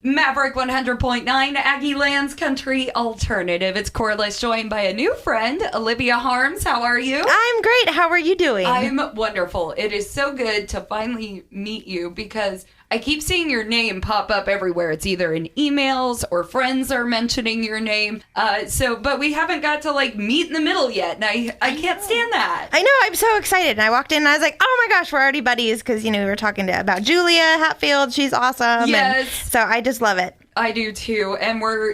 Maverick 100.9, Aggie Land's Country Alternative. It's Corliss, joined by a new friend, Olivia Harms. How are you? I'm great. How are you doing? I'm wonderful. It is so good to finally meet you because I keep seeing your name pop up everywhere. It's either in emails or friends are mentioning your name. But we haven't got to meet in the middle yet. And I can't stand that. I know. I'm so excited. And I walked in and I was like, oh my gosh, we're already buddies. Because, we were talking about Julia Hatfield. She's awesome. Yes. And so I just love it. I do too. And we're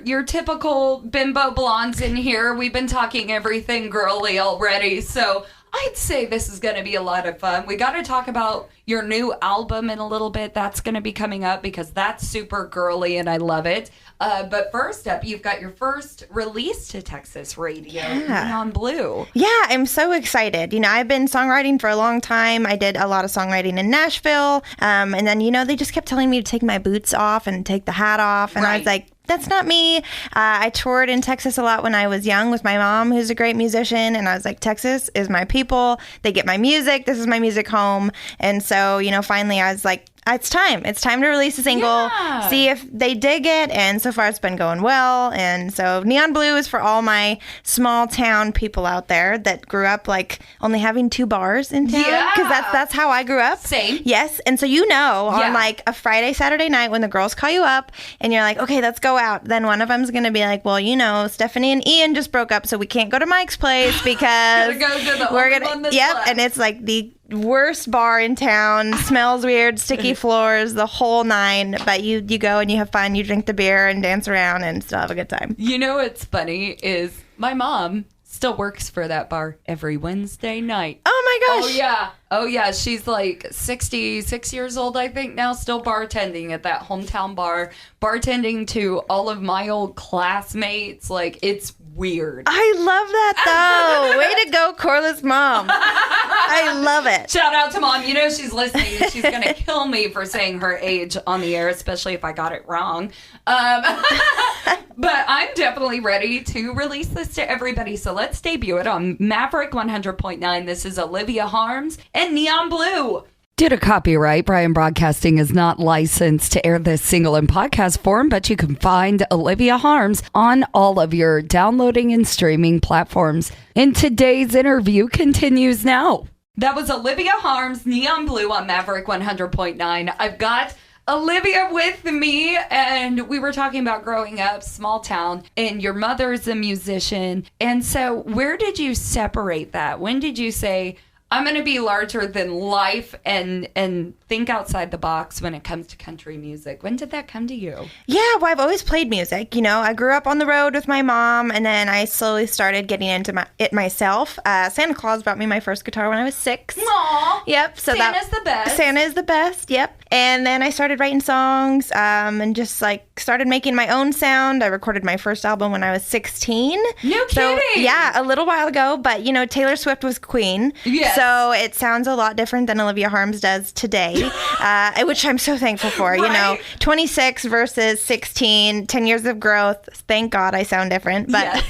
your typical bimbo blondes in here. We've been talking everything girly already. So I'd say this is going to be a lot of fun. We got to talk about your new album in a little bit. That's going to be coming up because that's super girly and I love it. But first up, you've got your first release to Texas radio, Neon Blue. Yeah, I'm so excited. I've been songwriting for a long time. I did a lot of songwriting in Nashville. And then, they just kept telling me to take my boots off and take the hat off. And I was like, that's not me. I toured in Texas a lot when I was young with my mom, who's a great musician. And I was like, Texas is my people. They get my music. This is my music home. And so, finally I was like, it's time. It's time to release a single, see if they dig it. And so far it's been going well. And so Neon Blue is for all my small town people out there that grew up only having 2 bars in town. Because that's how I grew up. Same. Yes. And so on a Friday, Saturday night when the girls call you up and you're like, okay, let's go out. Then one of them's going to be like, well, Stephanie and Ian just broke up, so we can't go to Mike's place because we're going to Yep. And it's the worst bar in town, smells weird, sticky floors, the whole 9. But you go and you have fun, you drink the beer and dance around and still have a good time. What's funny is my mom still works for that bar every Wednesday night. Oh my gosh. Oh yeah. She's 66 years old, I think now, still bartending at that hometown bar, bartending to all of my old classmates. It's weird. I love that though. Way to go, Corliss Mom. I love it. Shout out to Mom. She's listening. She's going to kill me for saying her age on the air, especially if I got it wrong. But I'm definitely ready to release this to everybody. So let's debut it on Maverick 100.9. This is Olivia Harms and Neon Blue. Due to copyright, Brian Broadcasting is not licensed to air this single in podcast form, but you can find Olivia Harms on all of your downloading and streaming platforms. And today's interview continues now. That was Olivia Harms, Neon Blue on Maverick 100.9. I've got Olivia with me, and we were talking about growing up, small town, and your mother's a musician. And so where did you separate that? When did you say, I'm going to be larger than life and think outside the box when it comes to country music? When did that come to you? Yeah, well, I've always played music. I grew up on the road with my mom, and then I slowly started getting into it myself. Santa Claus brought me my first guitar when I was 6. Aww. Yep. So Santa's the best. Santa is the best, yep. And then I started writing songs and just started making my own sound. I recorded my first album when I was 16. No kidding. Yeah, a little while ago, but Taylor Swift was queen. Yes. So it sounds a lot different than Olivia Harms does today, which I'm so thankful for. Right. 26 versus 16, 10 years of growth. Thank God I sound different. But yes.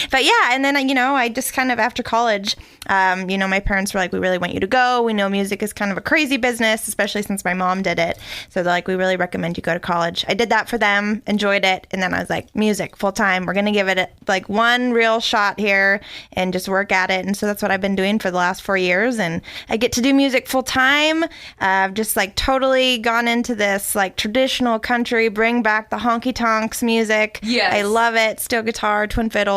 But yeah, and then, I just kind of after college, my parents were like, we really want you to go. We know music is kind of a crazy business, especially since my mom did it. So they're like, we really recommend you go to college. I did that for them, enjoyed it. And then I was like, music full time. We're going to give it one real shot here and just work at it. And so that's what I've been doing for the last 4 years. And I get to do music full time. I've just totally gone into this traditional country, bring back the honky tonks music. Yes. I love it. Steel guitar, twin fiddles.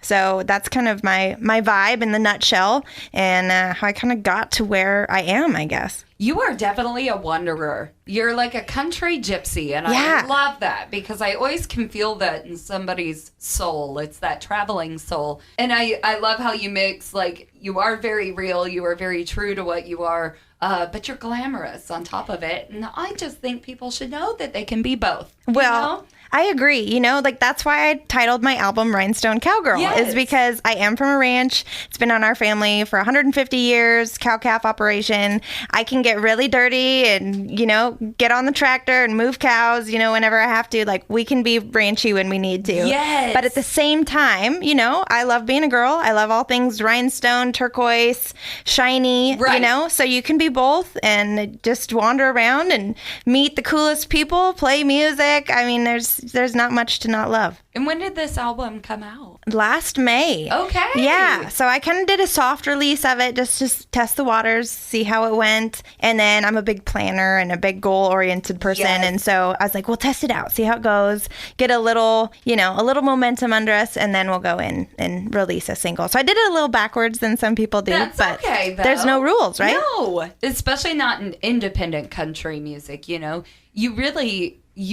So that's kind of my vibe in the nutshell, and how I kind of got to where I am, I guess. You are definitely a wanderer. You're like a country gypsy, and I love that because I always can feel that in somebody's soul. It's that traveling soul. And I love how you mix, you are very real, you are very true to what you are, but you're glamorous on top of it. And I just think people should know that they can be both. Well, I agree. You know, like that's why I titled my album Rhinestone Cowgirl, is because I am from a ranch. It's been on our family for 150 years, cow-calf operation. I can get really dirty and, you know, get on the tractor and move cows, you know, whenever I have to. Like, we can be ranchy when we need to. Yes. But at the same time, you know, I love being a girl. I love all things rhinestone, turquoise, shiny, you know, so you can be both and just wander around and meet the coolest people, play music. I mean, there's not much to not love. And when did this album come out? Last May. Okay. Yeah. So I kind of did a soft release of it just to test the waters, see how it went. And then I'm a big planner and a big goal-oriented person. Yes. And so I was like, we'll test it out, see how it goes, get a little, you know, a little momentum under us, and then we'll go in and release a single. So I did it a little backwards than some people do. That's but okay, though. There's no rules, right? No. Especially not in independent country music, you know. You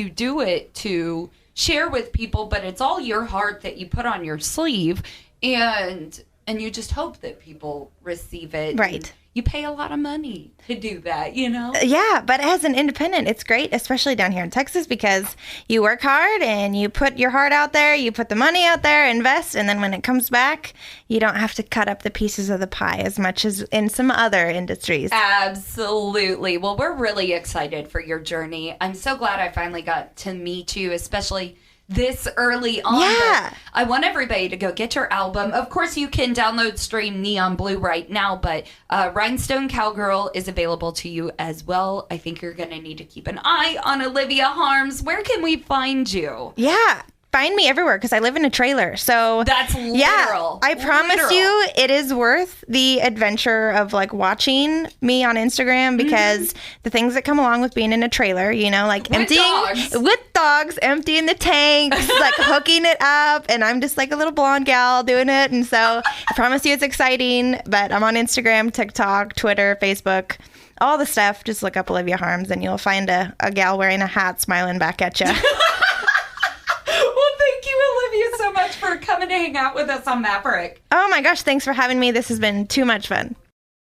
do it to share with people, but it's all your heart that you put on your sleeve, and you just hope that people receive it. Right. You pay a lot of money to do that, you know? Yeah, but as an independent, it's great, especially down here in Texas, because you work hard and you put your heart out there, you put the money out there, invest, and then when it comes back, you don't have to cut up the pieces of the pie as much as in some other industries. Absolutely. Well, we're really excited for your journey. I'm so glad I finally got to meet you, especially this early on. Yeah. I want everybody to go get your album. Of course, you can download, stream Neon Blue right now, but Rhinestone Cowgirl is available to you as well. I think you're going to need to keep an eye on Olivia Harms. Where can we find you? Yeah. Find me everywhere because I live in a trailer. So that's literal. Yeah, I promise you it is worth the adventure of like watching me on Instagram because the things that come along with being in a trailer, you know, like emptying the tanks, like hooking it up. And I'm just like a little blonde gal doing it. And so I promise you it's exciting. But I'm on Instagram, TikTok, Twitter, Facebook, all the stuff. Just look up Olivia Harms and you'll find a gal wearing a hat smiling back at you. So much for coming to hang out with us on Maverick. Oh my gosh, thanks for having me. This has been too much fun.